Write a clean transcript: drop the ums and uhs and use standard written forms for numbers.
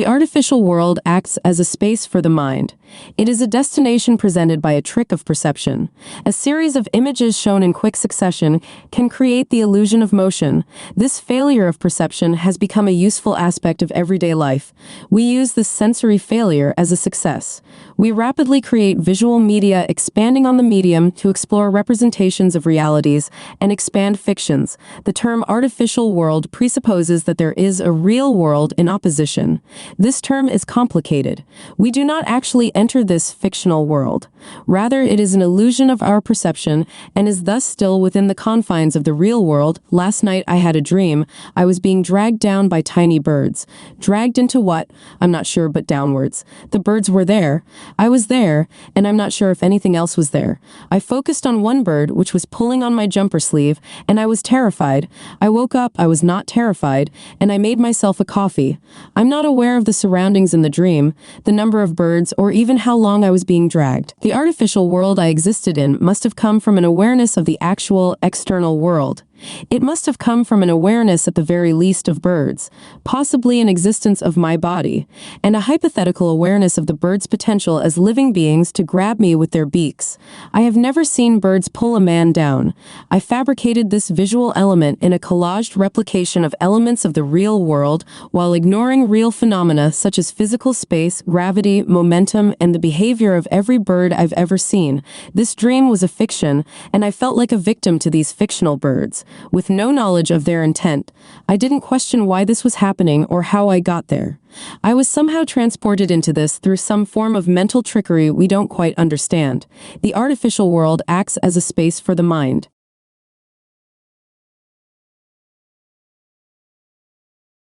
The artificial world acts as a space for the mind. It is a destination presented by a trick of perception. A series of images shown in quick succession can create the illusion of motion. This failure of perception has become a useful aspect of everyday life. We use this sensory failure as a success. We rapidly create visual media, expanding on the medium to explore representations of realities and expand fictions. The term artificial world presupposes that there is a real world in opposition. This term is complicated. We do not actually enter this fictional world. Rather, it is an illusion of our perception and is thus still within the confines of the real world. Last night I had a dream. I was being dragged down by tiny birds. Dragged into what? I'm not sure, but downwards. The birds were there. I was there, and I'm not sure if anything else was there. I focused on one bird, which was pulling on my jumper sleeve, and I was terrified. I woke up, I was not terrified, and I made myself a coffee. I'm not aware of the surroundings in the dream, the number of birds, or even how long I was being dragged. The artificial world I existed in must have come from an awareness of the actual, external world. It must have come from an awareness at the very least of birds, possibly an existence of my body, and a hypothetical awareness of the birds' potential as living beings to grab me with their beaks. I have never seen birds pull a man down. I fabricated this visual element in a collaged replication of elements of the real world while ignoring real phenomena such as physical space, gravity, momentum, and the behavior of every bird I've ever seen. This dream was a fiction, and I felt like a victim to these fictional birds. With no knowledge of their intent, I didn't question why this was happening or how I got there. I was somehow transported into this through some form of mental trickery we don't quite understand. The artificial world acts as a space for the mind.